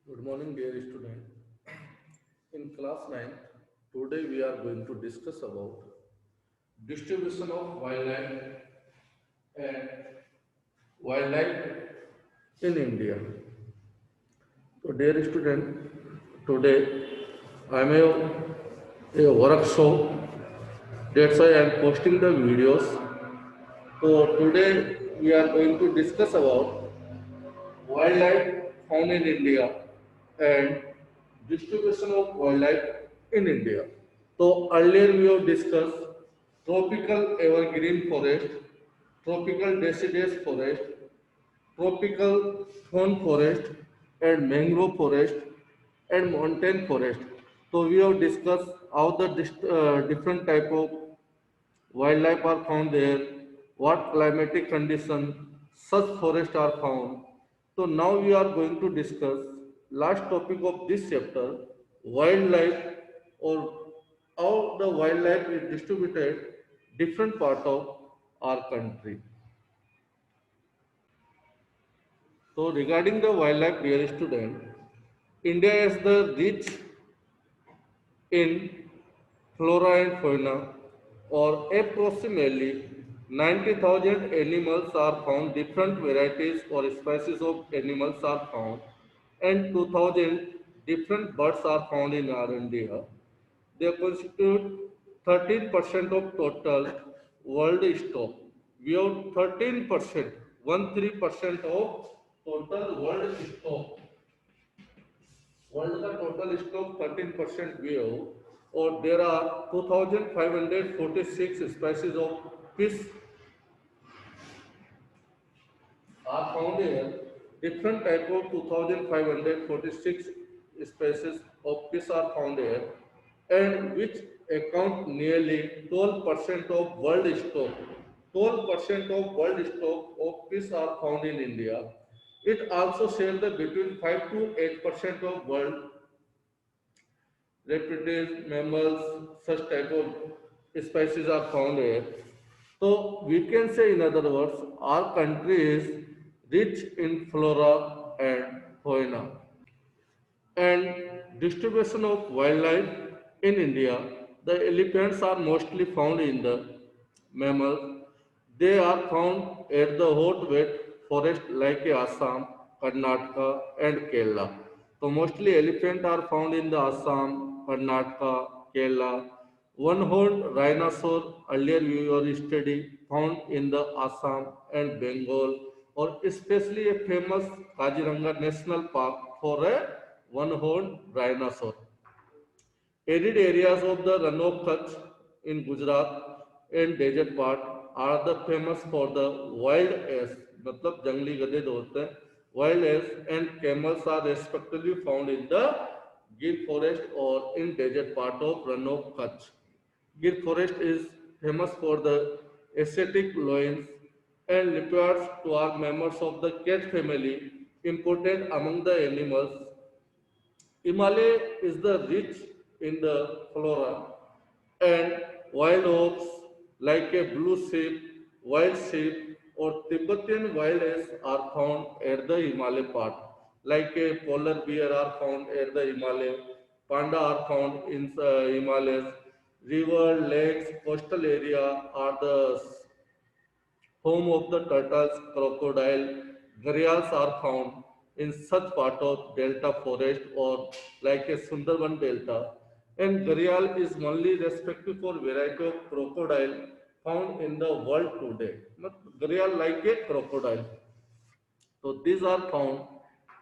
Good morning, dear student. In class 9, today we are going to discuss about distribution of and wildlife in India. So, dear student, today I am a workshop. That's why I am posting the videos. So, today we are going to discuss about wildlife found in India and distribution of wildlife in India. So earlier we have discussed tropical evergreen forest, tropical deciduous forest, tropical thorn forest, and mangrove forest, and mountain forest. So we have discussed how the different type of wildlife are found there, what climatic condition such forests are found. So now we are going to discuss last topic of this chapter, wildlife or how the wildlife is distributed different part of our country. So regarding the wildlife, dear student, India is the rich in flora and fauna, or approximately 90,000 animals are found, different varieties or species of animals are found, and 2,000 different birds are found in our India. They constitute 13% of total world stock. We have 13%, 13% of total world stock. World का total stock 13% we have, or there are 2,546 species of fish are found here. Different type of 2,546 species of fish are found here, and which account nearly 12% of world stock. 12% of world stock of fish are found in India. It also shares the between 5 to 8% of world reptiles, mammals, such type of species are found here. So we can say, in other words, our country is rich in flora and fauna. And distribution of wildlife in India, the elephants are mostly found in the mammals. They are found at the hot wet forest like Assam, Karnataka, and Kerala. So mostly elephant are found in the Assam, Karnataka, Kerala. One-horned rhinoceros earlier we were study found in the Assam and Bengal, or especially a famous Kaziranga National Park for a one-horned rhinoceros. Arid areas of the Rann of Kutch in Gujarat and desert part are the famous for the wild ass, मतलब जंगली गधे जो होते हैं, wild ass and camels are respectively found in the Gir forest or in desert part of Rann of Kutch. Gir forest is famous for the ascetic loins and leopards to are members of the cat family, important among the animals. Himalaya is the rich in the flora and wild oaks like a blue sheep, wild sheep or Tibetan wild ass are found at the Himalaya part. Like a polar bear are found at the Himalaya, panda are found in Himalayas, river, lakes, coastal area are the home of the turtles, crocodile, gharials are found in such part of delta forest or like a Sundarban delta. And gharial is only respective for variety of crocodile found in the world today. Not gharial like a crocodile. So these are found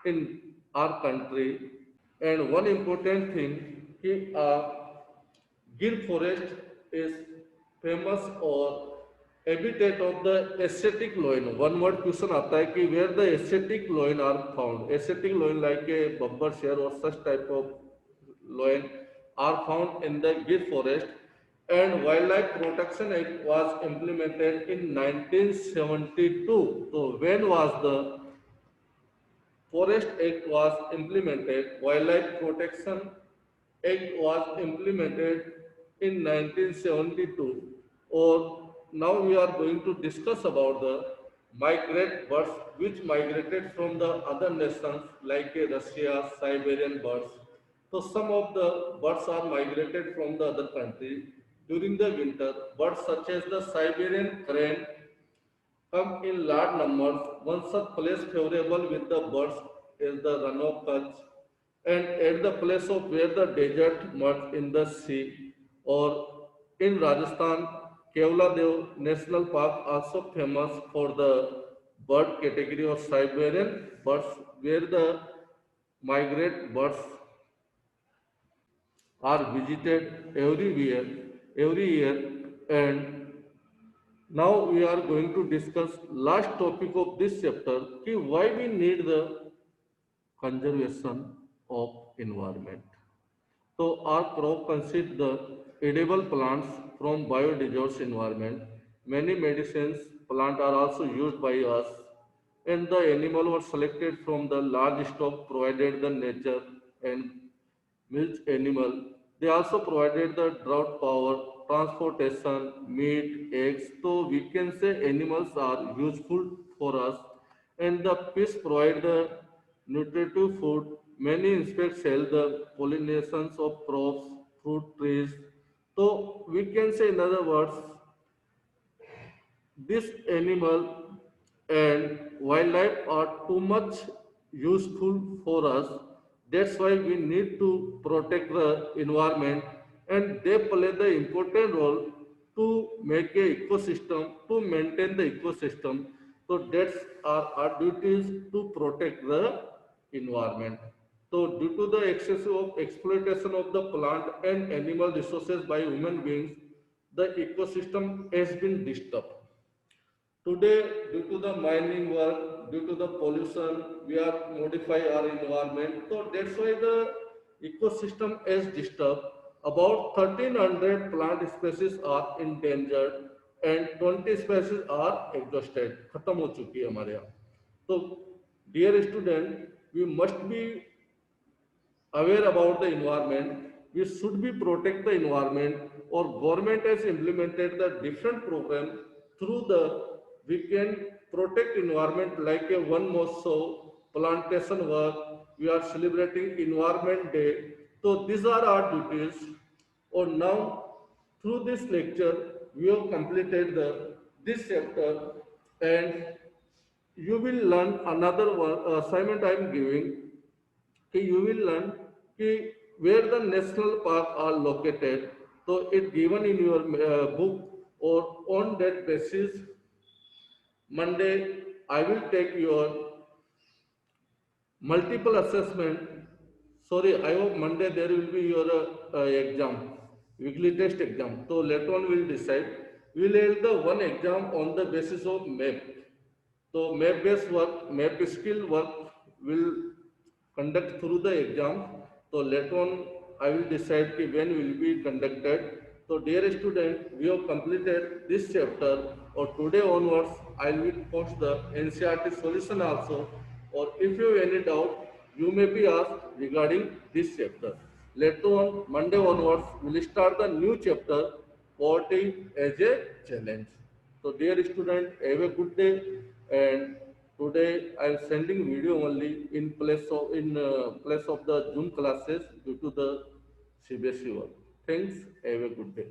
in our country. And one important thing, Gir forest is famous or habitat of the ascetic loin. One word question आता है कि where the ascetic loin are found. Ascetic loin like a babbar share or such type of loin are found in the Gir forest. And Wildlife Protection Act was implemented in 1972. So when was the Forest Act was implemented? Wildlife Protection Act was implemented in 1972, or now we are going to discuss about the migrate birds which migrated from the other nations like Russia, Siberian birds. So some of the birds are migrated from the other country during the winter. Birds such as the Siberian crane come in large numbers. One such place favorable with the birds is the Run of Kutch, and at the place of where the desert merge in the sea, or in Rajasthan, Kevladev National Park also famous for the bird category of Siberian birds, where the migrate birds are visited every year, and now we are going to discuss last topic of this chapter, ki why we need the conservation of environment. So our crop consists the edible plants from biodiverse environment. Many medicines plant are also used by us, and the animal were selected from the large stock provided the nature and milk animal. They also provided the drought power, transportation, meat, eggs. So we can say animals are useful for us, and the fish provide the nutritive food. Many insects help the pollinations of crops, fruit trees. So we can say in other words, this animal and wildlife are too much useful for us. That's why we need to protect the environment, and they play the important role to make a ecosystem, to maintain the ecosystem. So that's our duties to protect the environment. So due to the excessive of exploitation of the plant and animal resources by human beings, the ecosystem has been disturbed. Today, due to the mining work, due to the pollution, we are modify our environment. So that's why the ecosystem is disturbed. About 1300 plant species are endangered and 20 species are exhausted. खत्म हो चुकी है हमारे यहाँ. So, dear student, we must be aware about the environment. We should be protect the environment. Or government has implemented the different program through the we can protect environment like a one more so plantation work. We are celebrating Environment Day. So these are our duties. Or now through this lecture we have completed the this chapter, and you will learn another one assignment I am giving. You will learn कि where the national park are located. So it given in your book, or on that basis Monday I will take your multiple assessment. Sorry, I hope Monday there will be your exam, weekly test exam. So later on we will decide. We will have the one exam on the basis of map. So map based work, map skill work will conduct through the exam. So later on I will decide ki when will be conducted. So dear student, we have completed this chapter, or today onwards I will post the NCERT solution also, or if you have any doubt you may be asked regarding this chapter. Later on Monday onwards we will start the new chapter, poverty as a challenge. So dear student, have a good day, and today I am sending video only in place of the Zoom classes due to the CBSE work. Thanks. Have a good day.